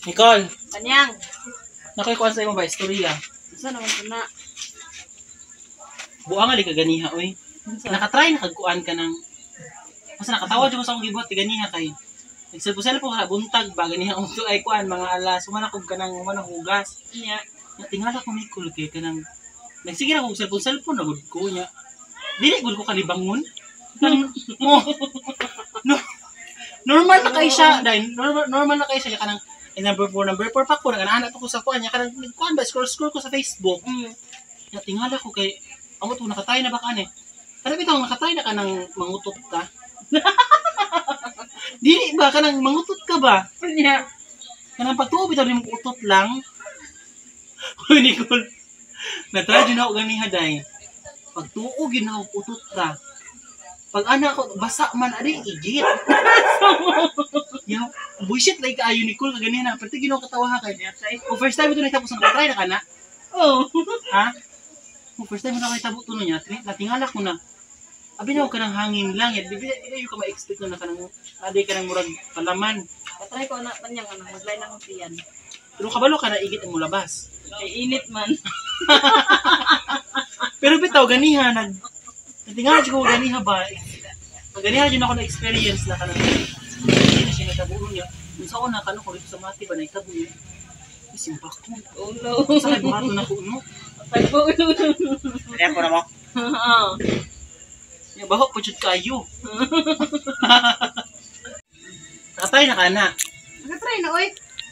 Nicole, Kanyang. nakikuan sa imo ba istorya? Saan naman ito na? Buang ali ka ganiha oy. Nakatry na kagkuan ka ng basta nakatawa jud ko sa akong gibuhat ti ganiha kay nagselfo-selfo ka buntag ba ganiha unto ay kuan mga alas sumanakog ka ng manang hugas. Nya. Tingala ko Nicole kay kanang nagsige na ko cellphone na gud ko nya. Dili gud ko kalibangon. Nang mo. No. Normal na kay siya, dahil normal na kay siya kanang number 4 pa ko nang anak ko sa kuan nya kanang kuan ba scroll ko sa Facebook. Ya tingala ko kay amo to nakatay na ba kani? Kada bitaw nakatay na ka nang mangutot ka. Dili ba kanang mangutot ka ba? Nya. Kanang pagtuo bitaw ni utot lang. Hoy Nicole. Na-try din ako ganiha day. Pagtuo ginaw utot ka. Pag anak ko basa man ari igit. Yo, bullshit like ayo Nicole kaganiha na perti ginaw katawa ha kay. O first time ito natapos ang try na kana. Oh. Ha? O first time na nakita buto niya, natingala ko na. Abi na ko kanang hangin lang, di yung ka ma-expect na kanang aday kanang murag palaman. Katry ko na kanyang ano, maglay na akong tiyan. Pero kabalo ka na igit ang mulabas. Ay init man. Pero bitaw ganiha natingala ko ganiha ba? Ganiha din ako na experience na kanang hindi na siya nagtabuo niya. Kung saan na kano ko sa mati ba nagtabuo niya. Isimbak ko. Oh no. Sa buhato na ko no. Pagbo. Kaya ko na mo. Oo. Ya bahok po jud kayo. Nakatry na ka na. Nakatry na oy.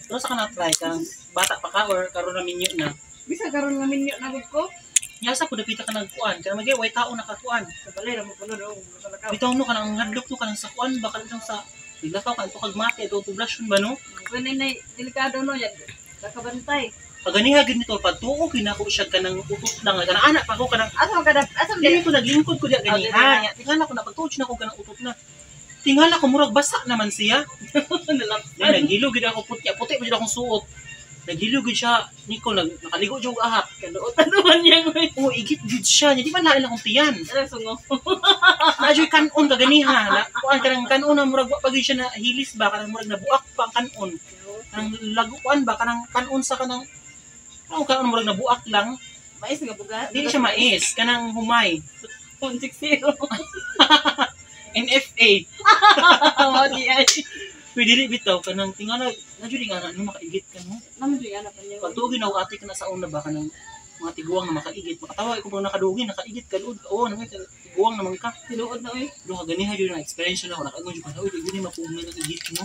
Pero sa ka na-try kang bata pa ka or karon na minyo na. Bisa karon nga minyo na gud ko. Yasa po napita ka nagkuan. Kaya magay way tao nakakuan. Balay ra mo kuno do. Bitaw no kanang hadlok no kanang sa kuan baka lang sa Dilakaw ka ito kag mati ito poblasyon ba no? Kun nay delikado no yan. Kakabantay. Pag ganiha gid nito pagtuo kinako siya kanang utot lang kanang anak pa ko kanang Asa ka asa dili ko naglingkod ko diya ganiha. Tingala ko na pagtuo siya nako kanang utot na. Tingala ko murag basa naman siya. Naghilo gid ako puti pa jud akong suot. Naghilo gid siya niko nakaligo jud ahak. Kaduot naman yan oy. Oh igit gid siya. Di man lain akong tiyan. Ano sungo? Najoy kanon ka ganiha. Kuan kanang kanon na murag wa pagid siya na hilis ba kanang murag nabuak pa ang kanon. Kanang laguan ba kanang kanon sa kanang kanon murag nabuak lang. Mais nga buga. Dili siya mais kanang humay. 160. NFA. Mo di ay. Pwede dili bitaw kanang tingala najoy nga na makaigit ka no. Naman di ana pa niya. Pagtuo ginaw ate ka na sa una ba kanang mga tiguang na makaigit. Makatawa ko pag nakadugi nakaigit ka lud. Oo naman tiguang naman ka. Tinuod na oy. Do ka ganiha jud na experience na ako nakaingon jud ka. Uy di ni mapugna na igit no.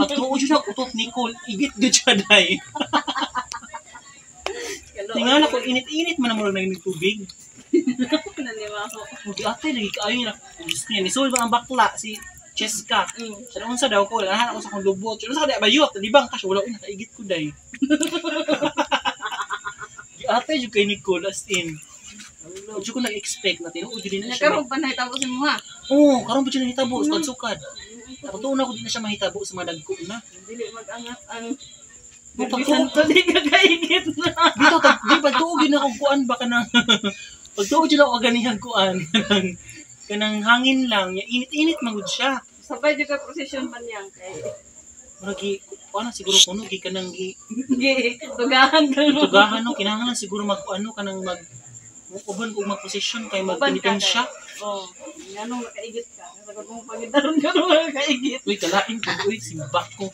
Pagtuo jud na utot Nicole igit gud siya dai. Tingala ko init-init man mo nang tubig. Naniwa ko. Di ate lagi kaayo niya. Gusto niya ni Sol ang bakla si Cheska. Sa unsa daw ko nahan ako sa kong lubot. Unsa ka di bayot di bang kas wala nakaigit ko dai. Di ate jud kay Nicole as in. Jud ko nag-expect na tinuod din na siya. Nagkaroon pa na itapos mo ha. Oo, karon pa siya nahitabo sa sukad. Pagtuon ako di na siya mahitabo sa mga dagko na. Dili mag-angat ang Pagtuon to di ka kaigit na. dito di pagtuon gid ako kuan ba kanang pagtuon jud ako ganihan kuan kanang hangin lang, ya init-init magud siya. Sabay di ka prosesyon man yan kay. Murag ano siguro kuno gi kanang gi Tugahan ka no. tugahan no kinahanglan siguro mag-ano kanang uban kung mag-position kay magpenitensya. Oh, ngano makaigit ka. Sa kung pangidaron ka no makaigit. Uy kalain ko uy simbak ko.